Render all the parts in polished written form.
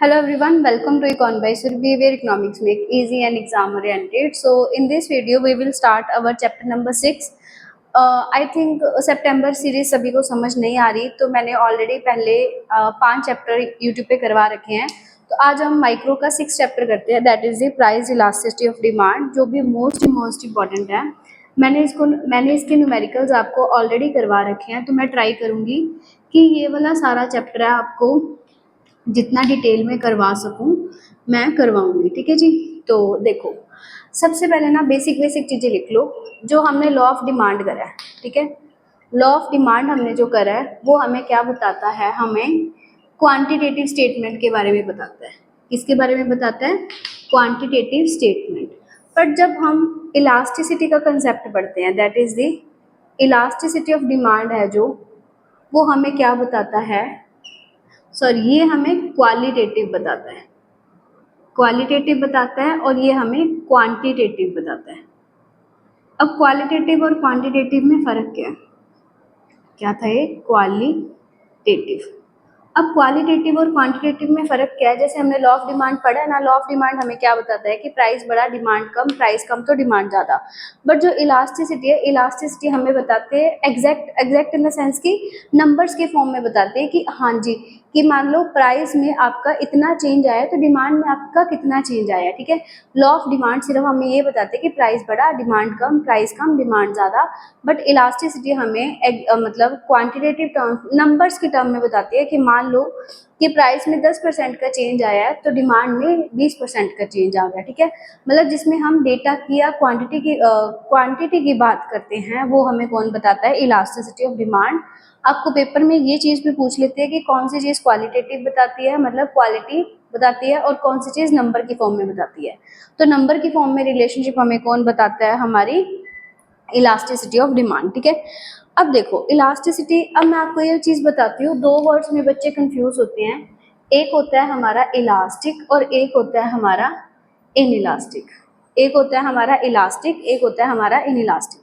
Hello everyone, welcome to Econ by Surbhi, where economics make easy and exam oriented. So in this video we will start our chapter number 6. I think September series सभी को समझ नहीं आ रही, तो मैंने already पहले 5 chapter YouTube पे करवा रखे हैं। तो आज हम माइक्रो का 6 चैप्टर करते हैं, that is the price elasticity of demand, जो भी मोस्ट इंपॉर्टेंट है। मैंने इसके न्यूमेरिकल्स आपको ऑलरेडी करवा रखे हैं, तो मैं ट्राई करूँगी कि ये वाला सारा चैप्टर है आपको जितना डिटेल में करवा सकूं मैं करवाऊंगी, ठीक है जी। तो देखो, सबसे पहले ना बेसिक चीज़ें लिख लो जो हमने लॉ ऑफ डिमांड करा है, ठीक है। लॉ ऑफ डिमांड हमने जो करा है वो हमें क्या बताता है, हमें क्वांटिटेटिव स्टेटमेंट के बारे में बताता है। किसके बारे में बताता है? Quantitative statement. बट जब हम इलास्टिसिटी का कंसेप्ट पढ़ते हैं, that is the elasticity of demand है जो, वो हमें क्या बताता है, सॉरी ये हमें क्वालिटेटिव बताता है, क्वालिटेटिव बताता है, और ये हमें क्वांटिटेटिव बताता है। अब क्वालिटेटिव और क्वांटिटेटिव में फ़र्क क्या था ये क्वालिटेटिव। अब क्वालिटेटिव और क्वांटिटेटिव में फ़र्क क्या है? जैसे हमने लॉ ऑफ डिमांड पढ़ा है ना, लॉ ऑफ डिमांड हमें क्या बताता है कि प्राइस बढ़ा डिमांड कम, प्राइस कम तो डिमांड ज़्यादा। बट जो इलास्टिसिटी है, इलास्टिसिटी हमें बताते हैं एग्जैक्ट इन द सेंस कि नंबर्स के फॉर्म में बताते हैं कि हाँ जी, कि मान लो प्राइस में आपका इतना चेंज आया तो डिमांड में आपका कितना चेंज आया, ठीक है। लॉ ऑफ डिमांड सिर्फ हमें ये बताते हैं कि प्राइस बढ़ा डिमांड कम, प्राइस कम डिमांड ज़्यादा। बट इलास्टिसिटी हमें मतलब क्वांटिटेटिव टर्म, नंबर्स के टर्म में बताती है कि मान लो कि प्राइस में 10% का चेंज आया है तो डिमांड में 20% का चेंज आ गया, ठीक है। मतलब जिसमें हम डेटा की या क्वांटिटी की बात करते हैं वो हमें कौन बताता है? Elasticity of demand. आपको पेपर में ये चीज़ भी पूछ लेते हैं कि कौन सी चीज़ क्वालिटेटिव बताती है, मतलब क्वालिटी बताती है, और कौन सी चीज़ नंबर की फॉर्म में बताती है। तो नंबर की फॉर्म में रिलेशनशिप हमें कौन बताता है? हमारी इलास्टिसिटी ऑफ डिमांड, ठीक है। अब देखो इलास्टिसिटी, अब मैं आपको ये चीज़ बताती हूँ, दो वर्ड्स में बच्चे कंफ्यूज होते हैं। एक होता है हमारा इलास्टिक और एक होता है हमारा इनइलास्टिक। एक होता है हमारा इलास्टिक, एक होता है हमारा इनइलास्टिक।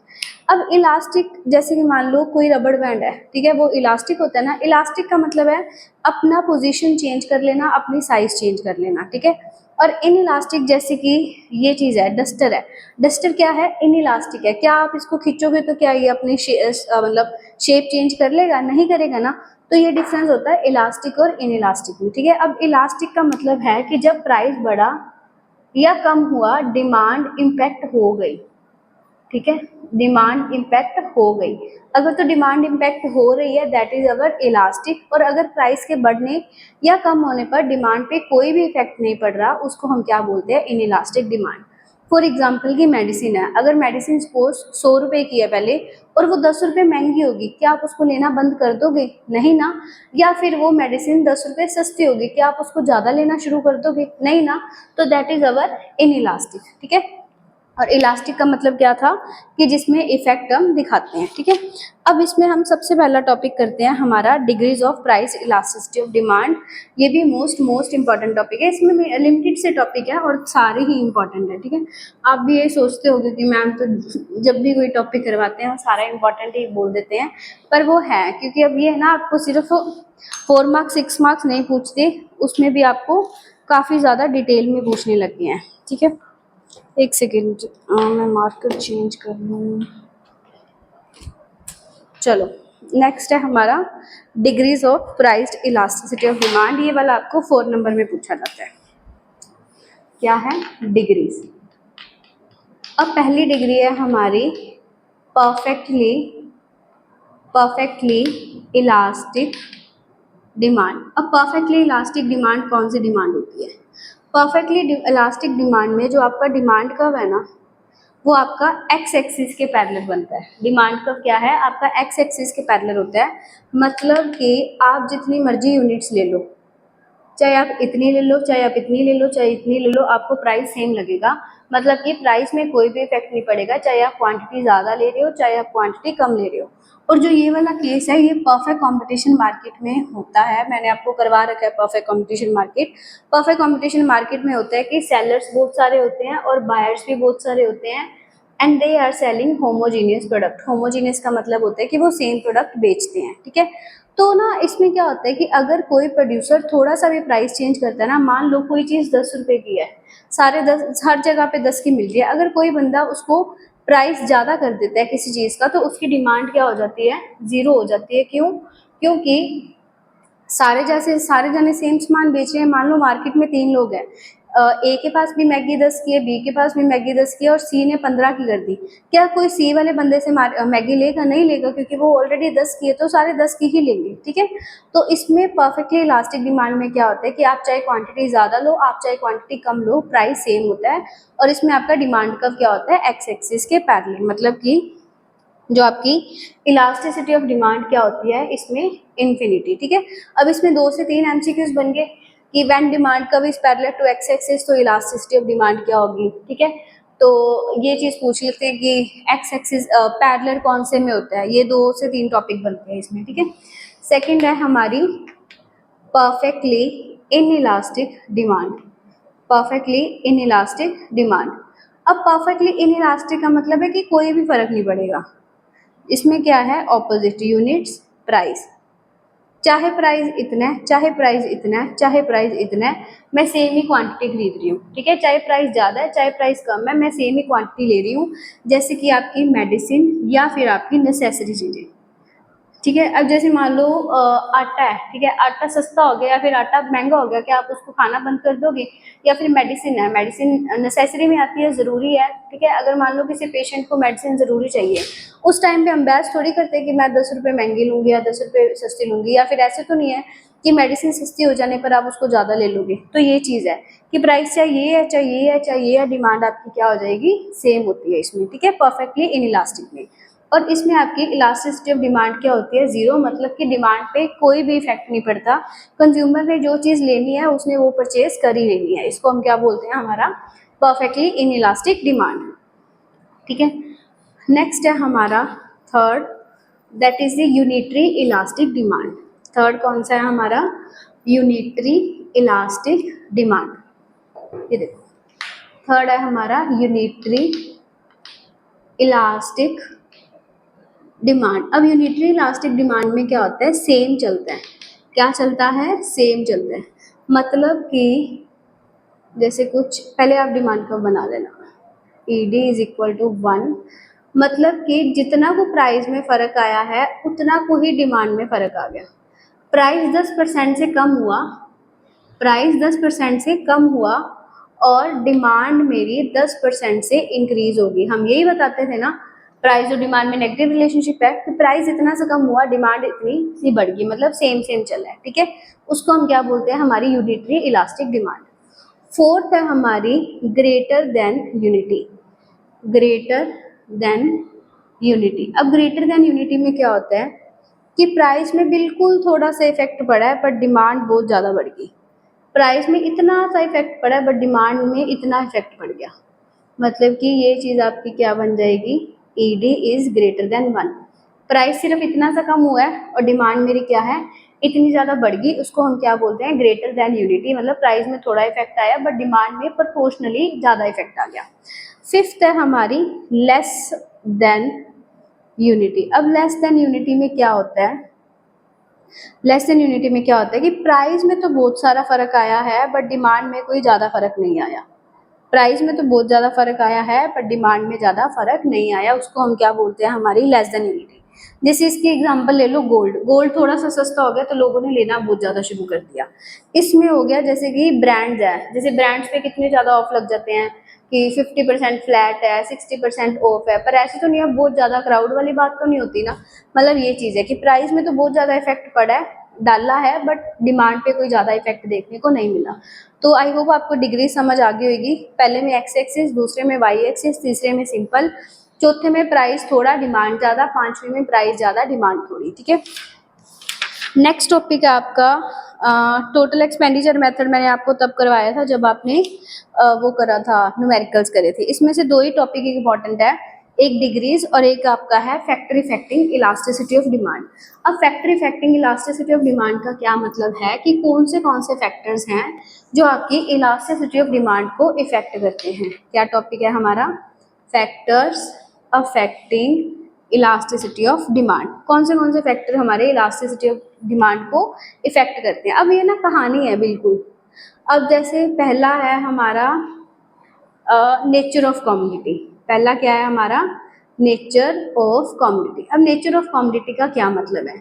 अब इलास्टिक जैसे कि मान लो कोई रबड़ बैंड है, ठीक है, वो इलास्टिक होता है ना। इलास्टिक का मतलब है अपना पोजीशन चेंज कर लेना, अपनी साइज चेंज कर लेना, ठीक है। और इनइलास्टिक जैसे कि ये चीज़ है, डस्टर है। डस्टर क्या है? इनइलास्टिक है। क्या आप इसको खींचोगे तो क्या ये अपनी मतलब शेप चेंज कर लेगा? नहीं करेगा ना। तो ये डिफरेंस होता है इलास्टिक और इनइलास्टिक में, ठीक है। अब इलास्टिक का मतलब है कि जब प्राइस बढ़ा या कम हुआ डिमांड इम्पैक्ट हो गई, ठीक है, डिमांड इम्पैक्ट हो गई। अगर तो डिमांड इम्पैक्ट हो रही है दैट इज अवर इलास्टिक, और अगर प्राइस के बढ़ने या कम होने पर डिमांड पे कोई भी इफेक्ट नहीं पड़ रहा, उसको हम क्या बोलते हैं? Inelastic demand. फॉर एग्जाम्पल की मेडिसिन है, अगर मेडिसिन सपोज 100 रुपये की है पहले और वो 10 रुपये महंगी होगी, क्या आप उसको लेना बंद कर दोगे? नहीं ना। या फिर वो मेडिसिन 10 रुपये सस्ती होगी, क्या आप उसको ज़्यादा लेना शुरू कर दोगे? नहीं ना। तो दैट इज अवर इनइलास्टिक, ठीक है। और इलास्टिक का मतलब क्या था? कि जिसमें इफेक्ट हम दिखाते हैं, ठीक है। अब इसमें हम सबसे पहला टॉपिक करते हैं हमारा degrees of price elasticity of demand. ये भी मोस्ट इंपॉर्टेंट टॉपिक है, इसमें लिमिटेड से टॉपिक है और सारे ही इंपॉर्टेंट है, ठीक है। आप भी ये सोचते होगे कि मैम तो जब भी कोई टॉपिक करवाते हैं वो सारा इंपॉर्टेंट ही बोल देते हैं, पर वो है क्योंकि अब ये है ना, आपको सिर्फ 4 मार्क्स 6 मार्क्स नहीं पूछते, उसमें भी आपको काफ़ी ज़्यादा डिटेल में पूछने लग गए हैं, ठीक है। एक सेकेंड, मैं मार्कर चेंज कर लूँ। चलो नेक्स्ट है हमारा degrees of price elasticity of demand. ये वाला आपको 4 नंबर में पूछा जाता है। क्या है? डिग्रीज। अब पहली डिग्री है हमारी परफेक्टली इलास्टिक डिमांड। अब परफेक्टली इलास्टिक डिमांड कौन सी डिमांड होती है? परफेक्टली इलास्टिक डिमांड में जो आपका डिमांड कर्व है ना, वो आपका एक्स एक्सिस के पैरेलल बनता है। डिमांड कर्व क्या है? आपका एक्स एक्सिस के पैरेलल होता है। मतलब कि आप जितनी मर्जी यूनिट्स ले लो, चाहे आप इतनी ले लो, चाहे आप इतनी ले लो, चाहे इतनी ले लो, आपको प्राइस सेम लगेगा। मतलब कि प्राइस में कोई भी इफेक्ट नहीं पड़ेगा, चाहे आप क्वांटिटी ज़्यादा ले रहे हो, चाहे आप क्वांटिटी कम ले रहे हो। और जो ये वाला केस है ये परफेक्ट कंपटीशन मार्केट में होता है। मैंने आपको करवा रखा है perfect competition market. Perfect competition market में होता है कि सेलर्स बहुत सारे होते हैं और बायर्स भी बहुत सारे होते हैं, and they are selling homogeneous product. Homogeneous का मतलब होता है कि वो सेम प्रोडक्ट बेचते हैं, ठीक है। तो ना इसमें क्या होता है कि अगर कोई प्रोड्यूसर थोड़ा सा भी प्राइस चेंज करता है ना, मान लो कोई चीज़ 10 रुपए की है, सारे 10 हर जगह पे 10 की मिल रही है, अगर कोई बंदा उसको प्राइस ज़्यादा कर देता है किसी चीज़ का, तो उसकी डिमांड क्या हो जाती है, ज़ीरो हो जाती है। क्यों? क्योंकि सारे जने सेम सामान बेच रहे हैं। मान लो मार्केट में 3 लोग हैं, ए के पास भी मैगी 10 की है, बी के पास भी मैगी 10 की है और सी ने 15 की कर दी। क्या कोई सी वाले बंदे से मैगी लेगा? नहीं लेगा, क्योंकि वो ऑलरेडी 10 की है, तो सारे 10 की ही लेंगे। ठीक है, तो इसमें परफेक्टली इलास्टिक डिमांड में क्या होता है कि आप चाहे क्वांटिटी ज़्यादा लो, आप चाहे क्वांटिटी कम लो, प्राइस सेम होता है। और इसमें आपका डिमांड कर्व क्या होता है, एक्स एक्सिस के पैरेलल, मतलब कि जो आपकी इलास्टिसिटी ऑफ डिमांड क्या होती है इसमें, इन्फिनिटी। ठीक है, अब इसमें 2 से 3 एमसीक्यूज बन गए कि when demand curve is parallel to x axis, तो इलास्टिसिटी ऑफ डिमांड क्या होगी। ठीक है, तो ये चीज पूछ लेते हैं कि एक्स एक्सिस पैरेलल कौन से में होता है। ये 2 से 3 टॉपिक बनते हैं इसमें। ठीक है, सेकेंड है हमारी perfectly in elastic demand. Perfectly in elastic demand. अब परफेक्टली इन इलास्टिक का मतलब है कि कोई भी फर्क नहीं पड़ेगा। इसमें क्या है, ऑपोजिट यूनिट्स प्राइस, चाहे प्राइस इतना है, चाहे प्राइस इतना है, चाहे प्राइस इतना है, मैं सेम ही क्वांटिटी खरीद रही हूँ। ठीक है, चाहे प्राइस ज़्यादा है चाहे प्राइस कम है, मैं सेम ही क्वांटिटी ले रही हूँ। जैसे कि आपकी मेडिसिन या फिर आपकी नेसेसरी चीज़ें। ठीक है, अब जैसे मान लो आटा है, ठीक है, आटा सस्ता हो गया या फिर आटा महंगा हो गया, क्या आप उसको खाना बंद कर दोगे? या फिर मेडिसिन है, मेडिसिन नेसेसरी में आती है, ज़रूरी है। ठीक है, अगर मान लो किसी पेशेंट को मेडिसिन ज़रूरी चाहिए, उस टाइम पे हम बहस थोड़ी करते कि मैं 10 रुपये महंगी लूँगी या 10 रुपये सस्ती लूँगी, या फिर ऐसे तो नहीं है कि मेडिसिन सस्ती हो जाने पर आप उसको ज़्यादा ले लोगे। तो ये चीज़ है कि प्राइस चाहे ये है चाहे ये है चाहे ये है, डिमांड आपकी क्या हो जाएगी, सेम होती है इसमें। ठीक है, परफेक्टली इन इलास्टिक में। और इसमें आपकी इलास्टिसिटी ऑफ डिमांड क्या होती है, जीरो, मतलब कि डिमांड पे कोई भी इफेक्ट नहीं पड़ता। कंज्यूमर ने जो चीज़ लेनी है उसने वो परचेज कर ही लेनी है। इसको हम क्या बोलते हैं, हमारा परफेक्टली इन इलास्टिक डिमांड। ठीक है, नेक्स्ट है हमारा third, that is the unitary elastic demand. Third कौन सा है हमारा, यूनिटरी इलास्टिक डिमांड। ये देखो, थर्ड है हमारा यूनिटरी इलास्टिक डिमांड। अब यूनिटरी इलास्टिक डिमांड में क्या होता है, सेम चलता है। क्या चलता है, सेम चलता है। मतलब कि जैसे कुछ पहले आप डिमांड का बना लेना, e d is equal to 1, मतलब कि जितना को प्राइस में फ़र्क आया है उतना को ही डिमांड में फ़र्क आ गया। प्राइस 10% से कम हुआ, प्राइस 10% से कम हुआ और डिमांड मेरी 10% से इंक्रीज होगी। हम यही बताते थे ना, प्राइस और डिमांड में नेगेटिव रिलेशनशिप है कि प्राइस इतना से कम हुआ, डिमांड इतनी सी बढ़ गई, मतलब सेम सेम चल रहा है। ठीक है, उसको हम क्या बोलते हैं, हमारी यूनिटरी इलास्टिक डिमांड। फोर्थ है हमारी greater than unity. Greater than unity. अब ग्रेटर देन यूनिटी में क्या होता है कि प्राइस में बिल्कुल थोड़ा सा इफेक्ट पड़ा है पर डिमांड बहुत ज़्यादा बढ़ गई। प्राइस में इतना सा इफेक्ट पड़ा है बट डिमांड में इतना इफेक्ट पड़ गया, मतलब कि ये चीज़ आपकी क्या बन जाएगी, ई d is greater than 1। Price सिर्फ इतना सा कम हुआ है और डिमांड मेरी क्या है, इतनी ज़्यादा बढ़ गई, उसको हम क्या बोलते हैं, ग्रेटर देन यूनिटी। मतलब प्राइस में थोड़ा इफेक्ट आया बट डिमांड में प्रोपोर्शनली ज़्यादा इफेक्ट आ गया। फिफ्थ है हमारी लेस देन यूनिटी। अब लेस देन यूनिटी में क्या होता है, लेस देन यूनिटी में क्या होता है कि प्राइस में तो बहुत सारा फर्क आया है बट डिमांड में कोई ज़्यादा फर्क नहीं आया। प्राइस में तो बहुत ज़्यादा फर्क आया है पर डिमांड में ज़्यादा फर्क नहीं आया, उसको हम क्या बोलते हैं, हमारी लेस देन यूनिटी। जैसे इसकी एग्जांपल ले लो, गोल्ड। गोल्ड थोड़ा सा सस्ता हो गया तो लोगों ने लेना बहुत ज़्यादा शुरू कर दिया। इसमें हो गया जैसे कि ब्रांड्स है, जैसे ब्रांड्स पे कितने ज़्यादा ऑफ लग जाते हैं कि 50% फ्लैट है, 60% ऑफ है, पर ऐसे तो नहीं है, बहुत ज़्यादा क्राउड वाली बात तो नहीं होती ना। मतलब ये चीज़ है कि प्राइस में तो बहुत ज़्यादा इफेक्ट पड़ा है, डाला है, बट डिमांड पे कोई ज़्यादा इफेक्ट देखने को नहीं मिला। तो आई होप आपको डिग्री समझ आ गई होगी। पहले में एक्स एक्सिस, दूसरे में वाई एक्सिस, तीसरे में सिंपल, चौथे में प्राइस थोड़ा डिमांड ज़्यादा, पांचवें में प्राइस ज़्यादा डिमांड थोड़ी। ठीक है, नेक्स्ट टॉपिक है आपका टोटल एक्सपेंडिचर मेथड। मैंने आपको तब करवाया था जब आपने वो करा था, न्यूमेरिकल्स करे थे। इसमें से 2 ही टॉपिक इंपॉर्टेंट है, एक डिग्रीज और एक आपका है factor affecting elasticity of demand. अब factor affecting elasticity of demand का क्या मतलब है कि कौन से फैक्टर्स हैं जो आपकी इलास्टिसिटी ऑफ डिमांड को इफेक्ट करते हैं। क्या टॉपिक है हमारा, factors affecting elasticity of demand. कौन से फैक्टर हमारे इलास्टिसिटी ऑफ डिमांड को इफेक्ट करते हैं। अब ये ना कहानी है बिल्कुल। अब जैसे पहला है हमारा नेचर ऑफ कमोडिटी। पहला क्या है हमारा नेचर ऑफ कमोडिटी। अब नेचर ऑफ कमोडिटी का क्या मतलब है,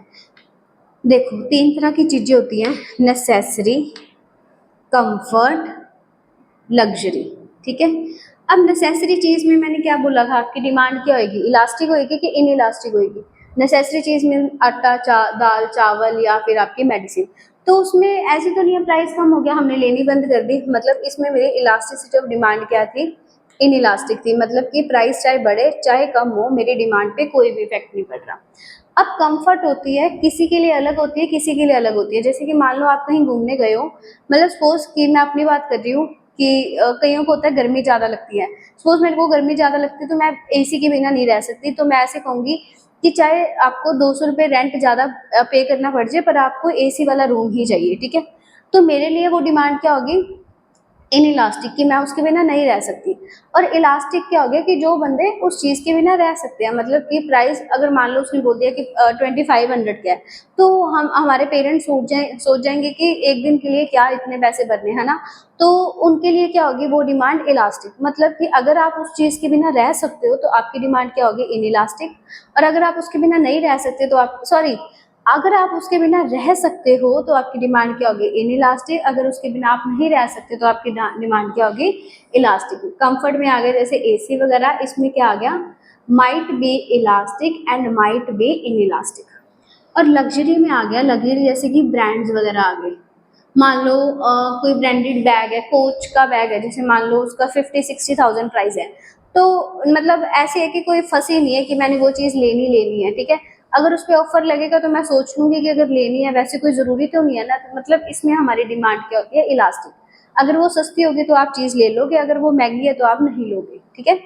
देखो तीन तरह की चीजें होती हैं, नेसेसरी, कंफर्ट, लग्जरी। ठीक है। अब नेसेसरी चीज में मैंने क्या बोला था, आपकी डिमांड क्या होगी, इलास्टिक होगी कि इन इलास्टिक होगी। नेसेसरी चीज में आटा, दाल, चावल या फिर आपकी मेडिसिन। तो उसमें ऐसे तो नहीं है प्राइस कम हो गया हमने लेनी बंद कर दी, मतलब इसमें मेरी इलास्टिसिटी ऑफ डिमांड क्या थी, इन इलास्टिक थी। मतलब कि प्राइस चाहे बढ़े चाहे कम हो मेरी डिमांड पे कोई भी इफेक्ट नहीं पड़ रहा। अब कंफर्ट होती है, किसी के लिए अलग होती है, किसी के लिए अलग होती है। जैसे कि मान लो आप कहीं घूमने गए हो, मतलब सपोज कि मैं अपनी बात कर रही हूँ कि कईयों को होता है गर्मी ज़्यादा लगती है। सपोज मेरे को गर्मी ज़्यादा लगती है तो मैं एसी के बिना नहीं रह सकती, तो मैं ऐसे कहूँगी कि चाहे आपको 200 रुपये रेंट ज़्यादा पे करना पड़ जाए पर आपको एसी वाला रूम ही चाहिए। ठीक है। तो मेरे लिए वो डिमांड क्या होगी, इन इलास्टिक की, मैं उसके बिना नहीं रह सकती। और इलास्टिक क्या हो गया कि जो बंदे उस चीज़ के बिना रह सकते हैं, मतलब कि प्राइस अगर मान लो उसने बोल दिया कि 2500 का है, तो हम हमारे पेरेंट्स सोच जाएंगे कि एक दिन के लिए क्या इतने पैसे भरने, है ना। तो उनके लिए क्या होगी वो डिमांड इलास्टिक। मतलब कि अगर आप उस चीज़ के बिना रह सकते हो तो आपकी डिमांड क्या होगी, इन इलास्टिक। और अगर आप उसके बिना नहीं रह सकते तो आप अगर आप उसके बिना रह सकते हो तो आपकी डिमांड क्या होगी, इन इलास्टिक। अगर उसके बिना आप नहीं रह सकते तो आपकी डिमांड क्या होगी, इलास्टिक। कंफर्ट में आ गया जैसे एसी वगैरह, इसमें क्या आ गया, might be elastic and might be in elastic. और लग्जरी में आ गया, लग्जरी जैसे कि ब्रांड्स वगैरह आ गए। मान लो कोई ब्रांडेड बैग है, कोच का बैग है, जैसे मान लो उसका 50-60,000 प्राइस है, तो मतलब ऐसे है कि कोई फंसी नहीं है कि मैंने वो चीज़ लेनी है। ठीक है। अगर उस पर ऑफर लगेगा तो मैं सोच लूंगी कि अगर लेनी है, वैसे कोई ज़रूरी तो नहीं है ना। तो मतलब इसमें हमारी डिमांड क्या होती है, इलास्टिक। अगर वो सस्ती होगी तो आप चीज़ ले लोगे, अगर वो महंगी है तो आप नहीं लोगे। ठीक है।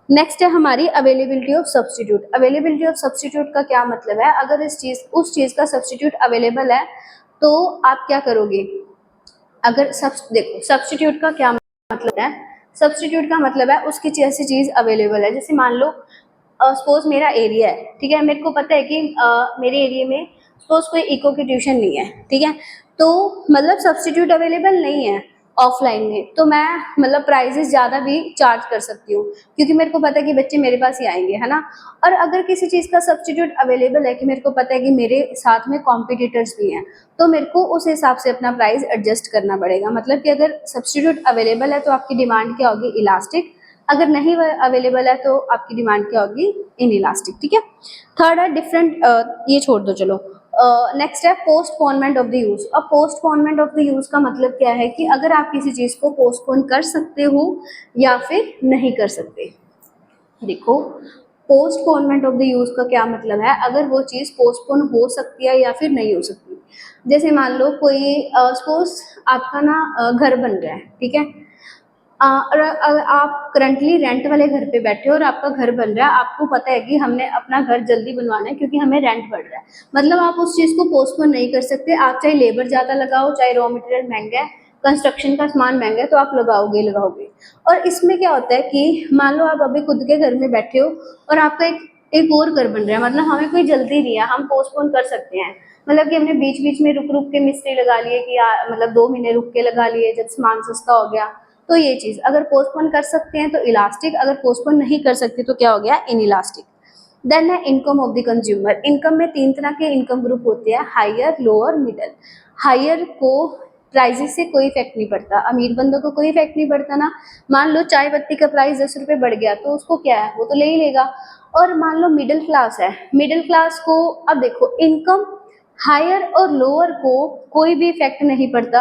नेक्स्ट है हमारी availability of substitute. Availability of substitute का क्या मतलब है, अगर उस चीज़ का सब्सटीट्यूट अवेलेबल है तो आप क्या करोगे। अगर देखो सब्सटीट्यूट का क्या मतलब है, सब्सटीट्यूट का मतलब है उसकी जैसी चीज़ अवेलेबल है। जैसे मान लो सपोज मेरा एरिया है, ठीक है, मेरे को पता है कि मेरे एरिया में सपोज कोई इको की ट्यूशन नहीं है। ठीक है। तो मतलब सब्सटीट्यूट अवेलेबल नहीं है ऑफलाइन में, तो मैं मतलब प्राइजेस ज़्यादा भी चार्ज कर सकती हूँ क्योंकि मेरे को पता है कि बच्चे मेरे पास ही आएंगे, है ना। और अगर किसी चीज़ का सब्सटीट्यूट अवेलेबल है कि मेरे को पता है कि मेरे साथ में कॉम्पिटिटर्स भी हैं, तो मेरे को उस हिसाब से अपना प्राइस एडजस्ट करना पड़ेगा। मतलब कि अगर सब्सटीट्यूट अवेलेबल है तो आपकी डिमांड क्या होगी, इलास्टिक। अगर नहीं अवेलेबल है तो आपकी डिमांड क्या होगी, इन इलास्टिक। ठीक है। थर्ड है डिफरेंट, ये छोड़ दो चलो। नेक्स्ट है पोस्टपोनमेंट ऑफ द यूज। अब पोस्टपोनमेंट ऑफ द यूज का मतलब क्या है कि अगर आप किसी चीज को पोस्टपोन कर सकते हो या फिर नहीं कर सकते। देखो पोस्टपोनमेंट ऑफ द यूज का क्या मतलब है, अगर वो चीज पोस्टपोन हो सकती है या फिर नहीं हो सकती। जैसे मान लो कोई सपोज आपका ना घर बन रहा है। ठीक है। और आप करंटली रेंट वाले घर पे बैठे हो और आपका घर बन रहा है, आपको पता है कि हमने अपना घर जल्दी बनवाना है क्योंकि हमें रेंट बढ़ रहा है। मतलब आप उस चीज़ को पोस्टपोन नहीं कर सकते। आप चाहे लेबर ज़्यादा लगाओ, चाहे रॉ मटेरियल महंगा है, कंस्ट्रक्शन का सामान महंगा है, तो आप लगाओगे। और इसमें क्या होता है कि मान लो आप अभी खुद के घर में बैठे हो और आपका एक और घर बन रहा है, मतलब हमें कोई जल्दी नहीं है, हम पोस्टपोन कर सकते हैं। मतलब कि हमने बीच बीच में रुक रुक के मिस्त्री लगा लिए कि यार मतलब 2 महीने रुक के लगा लिए जब सामान सस्ता हो गया। तो ये चीज अगर पोस्टपोन कर सकते हैं तो इलास्टिक, अगर पोस्टपोन नहीं कर सकते तो क्या हो गया, इन इलास्टिक। देन है income of the consumer. Income में तीन तरह के इनकम ग्रुप होते हैं, हायर, लोअर, मिडल। हायर को प्राइजेस से कोई इफेक्ट नहीं पड़ता, अमीर बंदों को कोई इफेक्ट नहीं पड़ता ना। मान लो चाय पत्ती का प्राइस 10 रुपये बढ़ गया तो उसको क्या है, वो तो ले ही लेगा। और मान लो मिडिल क्लास है, मिडिल क्लास को अब देखो इनकम हायर और लोअर को कोई भी इफेक्ट नहीं पड़ता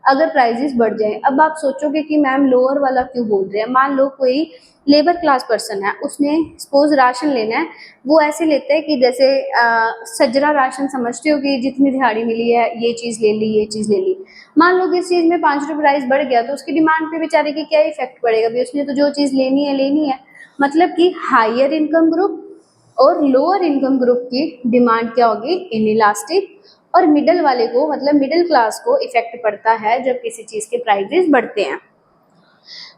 अगर प्राइजेस बढ़ जाए। अब आप सोचोगे कि मैम लोअर वाला क्यों बोल रहे हैं। मान लो कोई लेबर क्लास पर्सन है, उसने सपोज राशन लेना है, वो ऐसे लेते हैं कि जैसे सजरा राशन समझते हो कि जितनी दिहाड़ी मिली है ये चीज़ ले ली, ये चीज़ ले ली। मान लो किस चीज़ में 5 रुपये प्राइस बढ़ गया तो उसकी डिमांड पे बेचारे की क्या इफेक्ट पड़ेगा, भी उसने तो जो चीज़ लेनी है। मतलब कि हायर इनकम ग्रुप और लोअर इनकम ग्रुप की डिमांड क्या होगी, इनइलास्टिक। और मिडल वाले को मतलब मिडिल क्लास को इफेक्ट पड़ता है जब किसी चीज़ के प्राइजेस बढ़ते हैं।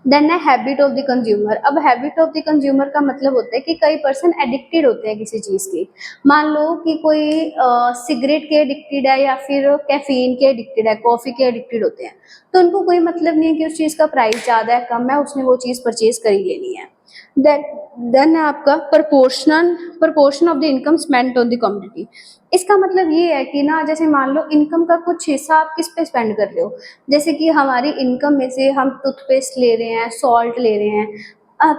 देन है हैबिट ऑफ द कंज्यूमर। अब हैबिट ऑफ द कंज्यूमर का मतलब होता है कि कई पर्सन एडिक्टेड होते हैं किसी चीज़ की। मान लो कि कोई सिगरेट के एडिक्टेड है या फिर कैफीन के एडिक्टेड है, कॉफ़ी के एडिक्टेड होते हैं, तो उनको कोई मतलब नहीं है कि उस चीज़ का प्राइस ज़्यादा है कम है, उसने वो चीज़ परचेज कर ही लेनी है। देन है आपका proportion of the income spent on the commodity. इसका मतलब ये है कि ना, जैसे मान लो इनकम का कुछ हिस्सा आप किस पे स्पेंड कर रहे हो। जैसे कि हमारी इनकम में से हम टूथपेस्ट ले रहे हैं, सॉल्ट ले रहे हैं,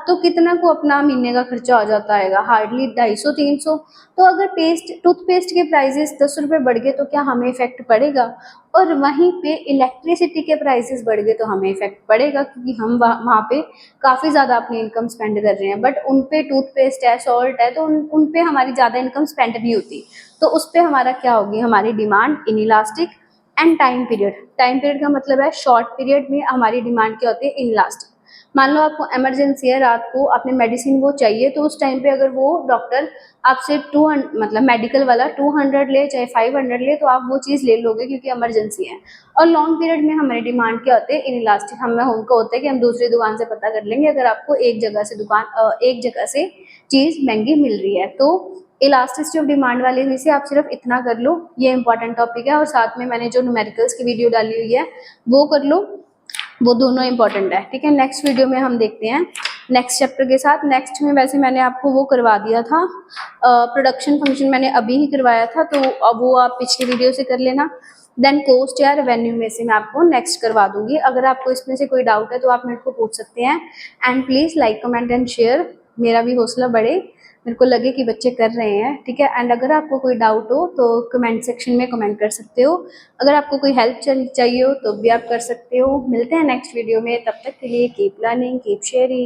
तो कितना को अपना महीने का खर्चा आ जाता है, हार्डली 250-300। तो अगर टूथपेस्ट के प्राइसेस 10 रुपये बढ़ गए तो क्या हमें इफेक्ट पड़ेगा? और वहीं पे इलेक्ट्रिसिटी के प्राइसेस बढ़ गए तो हमें इफेक्ट पड़ेगा, क्योंकि हम वहाँ पे काफ़ी ज़्यादा अपनी इनकम स्पेंड कर रहे हैं। बट उन पे टूथपेस्ट है, सॉल्ट है, तो उन पे हमारी ज़्यादा इनकम स्पेंड नहीं होती। तो उस पे हमारा क्या होगी, हमारी demand inelastic. And time period का मतलब है शॉर्ट पीरियड में हमारी डिमांड क्या होती है, इनइलास्टिक। मान लो आपको इमरजेंसी है, रात को आपने मेडिसिन वो चाहिए, तो उस टाइम पे अगर वो डॉक्टर आपसे 200 मतलब मेडिकल वाला 200 ले चाहे 500 ले, तो आप वो चीज़ ले लोगे क्योंकि इमरजेंसी है। और लॉन्ग पीरियड में हमारी डिमांड क्या होती है, इनइलास्टिक। हमें उनको होता है कि हम दूसरी दुकान से पता कर लेंगे अगर आपको एक जगह से चीज़ महंगी मिल रही है। तो इलास्टिसिटी ऑफ डिमांड वाले में से आप सिर्फ इतना कर लो, ये इंपॉर्टेंट टॉपिक है। और साथ में मैंने जो न्यूमेरिकल्स की वीडियो डाली हुई है वो कर लो, वो दोनों इंपॉर्टेंट है। ठीक है, नेक्स्ट वीडियो में हम देखते हैं नेक्स्ट चैप्टर के साथ। नेक्स्ट में वैसे मैंने आपको वो करवा दिया था, प्रोडक्शन फंक्शन मैंने अभी ही करवाया था, तो अब वो आप पिछली वीडियो से कर लेना। देन कोस्ट या रेवेन्यू में से मैं आपको नेक्स्ट करवा दूंगी। अगर आपको इसमें से कोई डाउट है तो आप मेरे को पूछ सकते हैं। And please like comment and share, मेरा भी हौसला बढ़े, मेरे को लगे कि बच्चे कर रहे हैं। ठीक है, एंड अगर आपको कोई डाउट हो तो कमेंट सेक्शन में कमेंट कर सकते हो। अगर आपको कोई हेल्प चाहिए हो तो भी आप कर सकते हो। मिलते हैं नेक्स्ट वीडियो में, तब तक के लिए कीप लर्निंग, कीप शेयरिंग।